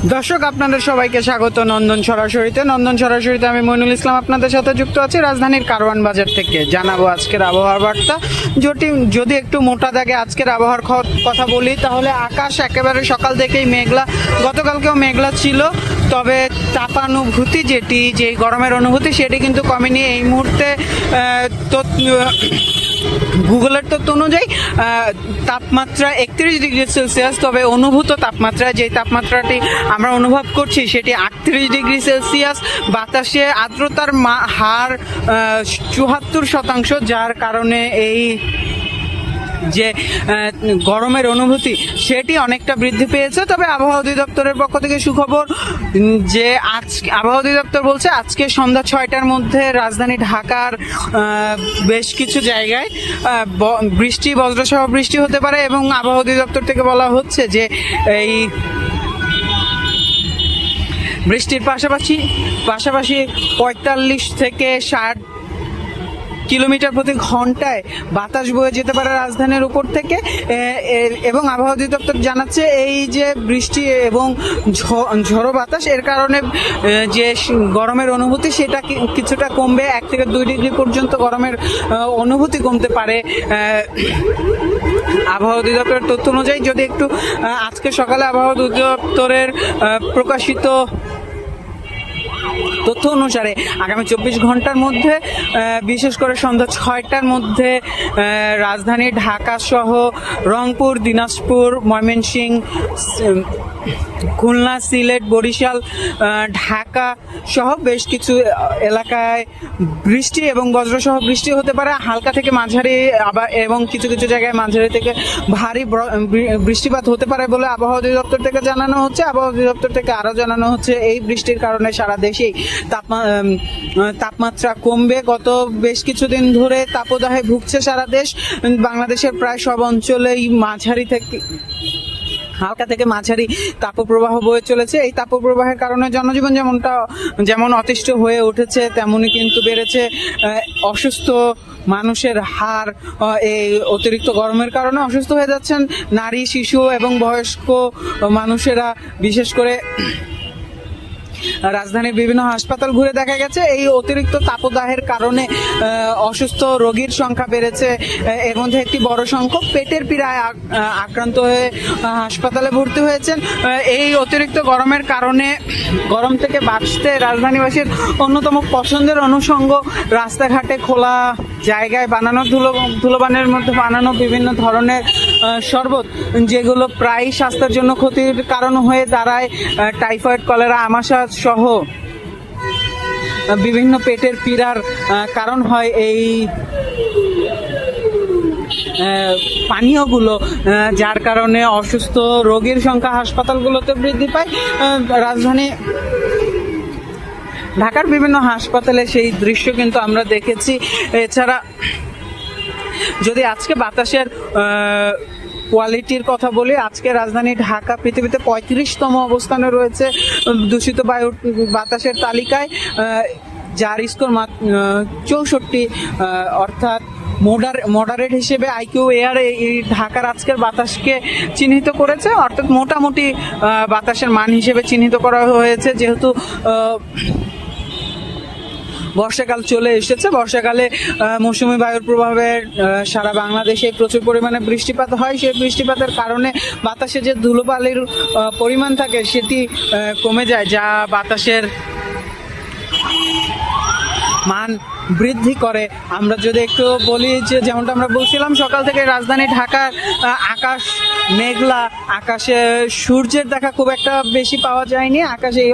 দর্শক আপনাদের সবাইকে স্বাগত নন্দন সরাসরিতে আমি মইনুল ইসলাম আপনাদের সাথে যুক্ত আছি রাজধানীর কারওয়ান বাজার থেকে। জানাবো আজকের আবহাওয়ার বার্তা। যদি একটু মোটা দাগে আজকের আবহাওয়ার কথা বলি তাহলে আকাশ একেবারে সকাল থেকেই মেঘলা, গতকালকেও মেঘলা ছিল, তবে তাপানুভূতি যে গরমের অনুভূতি সেটি কিন্তু কমেনি এই মুহূর্তে। গুগলের তথ্য অনুযায়ী তাপমাত্রা 31 ডিগ্রি সেলসিয়াস, তবে অনুভূত তাপমাত্রা যে তাপমাত্রাটি আমরা অনুভব করছি সেটি 38 ডিগ্রি সেলসিয়াস। বাতাসে আর্দ্রতার হার 74%, যার কারণে এই যে গরমের অনুভূতি সেটি অনেকটা বৃদ্ধি পেয়েছে। তবে আবহাওয়া অধিদপ্তরের পক্ষ থেকে সুখবর যে আবহাওয়া অধিদপ্তর বলছে আজকে সন্ধ্যা 6টার মধ্যে রাজধানী ঢাকার বেশ কিছু জায়গায় বজ্রসহ বৃষ্টি হতে পারে, এবং আবহাওয়া অধিদপ্তর থেকে বলা হচ্ছে যে এই বৃষ্টির পাশাপাশি 45 থেকে 60 কিলোমিটার প্রতি ঘন্টায় বাতাস বয়ে যেতে পারে রাজধানীর উপর থেকে। এবং আবহাওয়া অধিদপ্তর জানাচ্ছে এই যে বৃষ্টি এবং ঝড়ো বাতাস এর কারণে যে গরমের অনুভূতি সেটা কিছুটা কমবে, 1 থেকে 2 ডিগ্রি পর্যন্ত গরমের অনুভূতি কমতে পারে। আবহাওয়া অধিদপ্তরের তথ্য অনুযায়ী যদি একটু আজকে সকালে আবহাওয়া অধিদপ্তরের প্রকাশিত তথ্য অনুসারে আগামী 24 ঘন্টার মধ্যে বিশেষ করে সন্ধ্যা 6টার মধ্যে রাজধানী ঢাকা সহ রংপুর, দিনাজপুর, ময়মনসিংহ, খুলনা, সিলেট, বরিশাল, ঢাকা সহ বেশ কিছু এলাকায় বৃষ্টি এবং বজ্রসহ বৃষ্টি হতে পারে, হালকা থেকে মাঝারি আবার এবং কিছু কিছু জায়গায় মাঝারি থেকে ভারী বৃষ্টিপাত হতে পারে বলে আবহাওয়া অধিদপ্তর থেকে জানানো হচ্ছে। আবহাওয়া অধিদপ্তর থেকে আরও জানানো হচ্ছে এই বৃষ্টির কারণে সারা দেশেই তাপমাত্রা কমবে। গত বেশ কিছুদিন ধরে তাপদাহে ভুগছে সারা দেশ। বাংলাদেশের প্রায় সব অঞ্চলেই মাঝারি থেকে হালকা থেকে মাঝারি তাপপ্রবাহ বয়ে চলেছে। এই তাপপ্রবাহের কারণে জনজীবন যেমন অতিষ্ঠ হয়ে উঠেছে, তেমনই কিন্তু বেড়েছে অসুস্থ মানুষের হার। এই অতিরিক্ত গরমের কারণে অসুস্থ হয়ে যাচ্ছেন নারী, শিশু এবং বয়স্ক মানুষেরা। বিশেষ করে রাজধানীর বিভিন্ন হাসপাতাল ঘুরে দেখা গেছে এই অতিরিক্ত তাপদাহের কারণে অসুস্থ রোগীর সংখ্যা বেড়েছে। এর মধ্যে একটি বড় সংখ্যক পেটের পীড়ায় আক্রান্ত হয়ে হাসপাতালে ভর্তি হয়েছেন। এই অতিরিক্ত গরমের কারণে গরম থেকে বাঁচতে রাজধানীবাসীর অন্যতম পছন্দের অনুষঙ্গ রাস্তাঘাটে খোলা জায়গায় বানানো ধুলোবানের মধ্যে বানানো বিভিন্ন ধরনের শরবত, যেগুলো প্রায় স্বাস্থ্যের জন্য ক্ষতির কারণ হয়ে দাঁড়ায়। টাইফয়েড, কলেরা, আমাশয় সহ বিভিন্ন পেটের পীড়ার কারণ হয় এই পানীয়গুলো, যার কারণে অসুস্থ রোগীর সংখ্যা হাসপাতালগুলোতে বৃদ্ধি পায়। রাজধানী ঢাকার বিভিন্ন হাসপাতালে সেই দৃশ্য কিন্তু আমরা দেখেছি। এছাড়া যদি আজকে বাতাসের কোয়ালিটির কথা বলি, আজকে রাজধানী ঢাকা পৃথিবীতে 35তম অবস্থানে রয়েছে দূষিত বায়ু বাতাসের তালিকায়, যার স্কোর 64, অর্থাৎ মডারেট হিসেবে আইকিউ এয়ার এই ঢাকার আজকের বাতাসকে চিহ্নিত করেছে, অর্থাৎ মোটামুটি বাতাসের মান হিসেবে চিহ্নিত করা হয়েছে। যেহেতু বর্ষাকাল চলে এসেছে, বর্ষাকালে মৌসুমী বায়ুর প্রভাবে সারা বাংলাদেশে প্রচুর পরিমাণে বৃষ্টিপাত হয়। সেই বৃষ্টিপাতের কারণে বাতাসে যে ধুলোবালির পরিমাণ থাকে সেটি কমে যায়, যা বাতাসের মান বৃদ্ধি করে। আমরা যদি একটু বলি যে যেমনটা আমরা বলছিলাম সকাল থেকে রাজধানী ঢাকার আকাশ মেঘলা, আকাশে সূর্যের দেখা খুব একটা বেশি পাওয়া যায়নি, আকাশে এই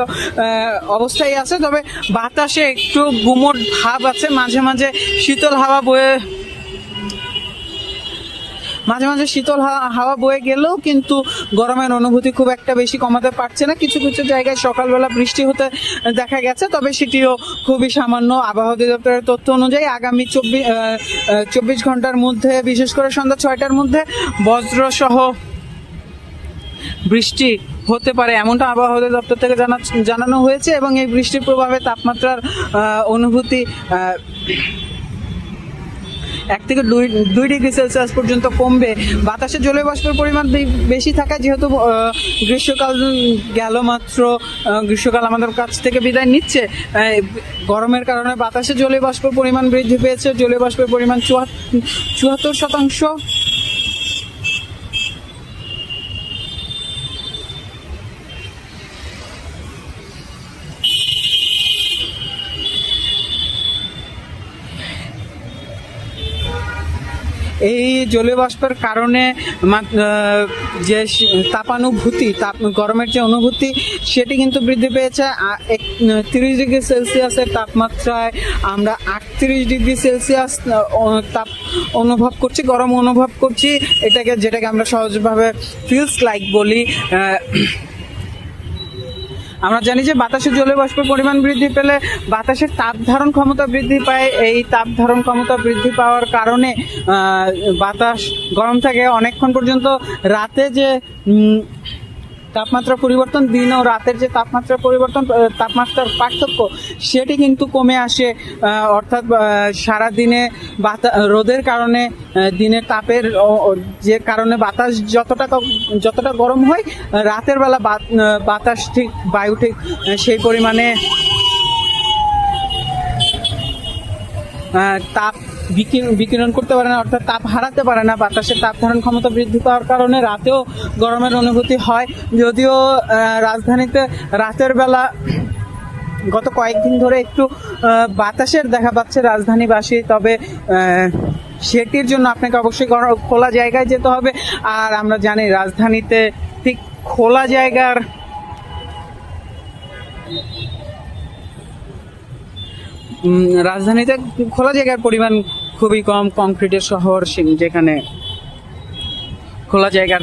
অবস্থায় আছে। তবে বাতাসে একটু গুমোট ভাব আছে, মাঝে মাঝে শীতল হাওয়া বয়ে গেলেও কিন্তু গরমের অনুভূতি খুব একটা বেশি কমাতে পারছে না। কিছু কিছু জায়গায় সকালবেলা বৃষ্টি হতে দেখা গেছে, তবে সেটিও খুবই সামান্য। আবহাওয়া অধিদপ্তরের তথ্য অনুযায়ী আগামী 24 ঘন্টার মধ্যে বিশেষ করে সন্ধ্যা 6টার মধ্যে বজ্রসহ বৃষ্টি হতে পারে, এমনটা আবহাওয়া অধিদপ্তর থেকে জানানো হয়েছে। এবং এই বৃষ্টির প্রভাবে তাপমাত্রার অনুভূতি 1 থেকে 2 ডিগ্রি সেলসিয়াস পর্যন্ত কমবে। বাতাসে জলীয় বাষ্পের পরিমাণ বেশি থাকায়, যেহেতু গ্রীষ্মকাল গেল মাত্র, গ্রীষ্মকাল আমাদের কাছ থেকে বিদায় নিচ্ছে, গরমের কারণে বাতাসে জলীয় বাষ্পের পরিমাণ বৃদ্ধি পেয়েছে। জলীয় বাষ্পের পরিমাণ 74%। এই জলীয় বাষ্পের কারণে যে গরমের যে অনুভূতি সেটি কিন্তু বৃদ্ধি পেয়েছে। 30 ডিগ্রি সেলসিয়াসের তাপমাত্রায় আমরা 38 ডিগ্রি সেলসিয়াস তাপ অনুভব করছি, গরম অনুভব করছি। যেটাকে আমরা সহজভাবে ফিলস লাইক বলি। আমরা জানি যে বাতাসে জলীয় বাষ্পের পরিমাণ বৃদ্ধি পেলে বাতাসের তাপ ধারণ ক্ষমতা বৃদ্ধি পায়। এই তাপ ধারণ ক্ষমতা বৃদ্ধি পাওয়ার কারণে বাতাস গরম থাকে অনেকক্ষণ পর্যন্ত। রাতে যে তাপমাত্রা পরিবর্তন, দিন ও রাতের যে তাপমাত্রা পরিবর্তন, তাপমাত্রার পার্থক্য সেটি কিন্তু কমে আসে। অর্থাৎ সারাদিনে রোদের কারণে, দিনের তাপের যে কারণে বাতাস যতটা গরম হয়, রাতের বেলা বাতাস ঠিক, বায়ু ঠিক সেই পরিমাণে তাপ বিকিরণ করতে পারে না, অর্থাৎ তাপ হারাতে পারে না। বাতাসের তাপ ধারণ ক্ষমতা বৃদ্ধি পাওয়ার কারণে রাতেও গরমের অনুভূতি হয়। যদিও রাজধানীতে রাতের বেলা গত কয়েকদিন ধরে একটু বাতাসের দেখা পাচ্ছে রাজধানীবাসী, তবে সেটির জন্য আপনাকে অবশ্যই খোলা জায়গায় যেতে হবে। আর আমরা জানি রাজধানীতে ঠিক খোলা জায়গার পরিমাণ খুবই কম। কংক্রিটের শহর, যেখানে খোলা জায়গার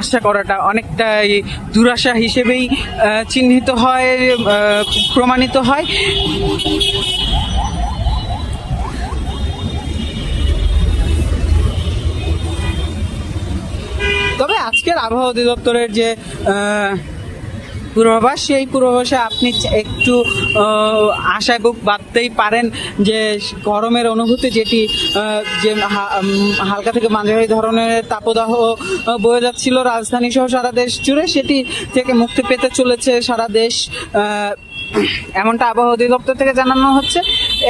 আশা করাটা অনেকটাই দুরাশা হিসেবেই চিহ্নিত হয়, প্রমাণিত হয়। তবে আজকের আবহাওয়া অধিদপ্তরের যে পূর্বাভাস, সেই পূর্বাভাসে আপনি একটু আশায় বুক বাঁধতেই পারেন যে গরমের অনুভূতি, যেটি যে হালকা থেকে মাঝারি ধরনের তাপদাহ বয়ে যাচ্ছিল রাজধানী সহ সারা দেশ জুড়ে, সেটি থেকে মুক্তি পেতে চলেছে সারা দেশ, এমনটা আবহাওয়া অধিদপ্তর থেকে জানানো হচ্ছে।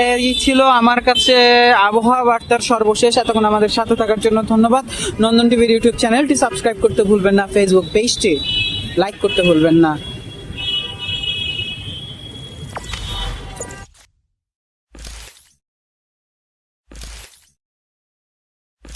এই ছিল আমার কাছে আবহাওয়া বার্তার সর্বশেষ। এতক্ষণ আমাদের সাথে থাকার জন্য ধন্যবাদ। নন্দন টিভির ইউটিউব চ্যানেলটি সাবস্ক্রাইব করতে ভুলবেন না, ফেসবুক পেজটি লাইক করতে ভুলবেন না।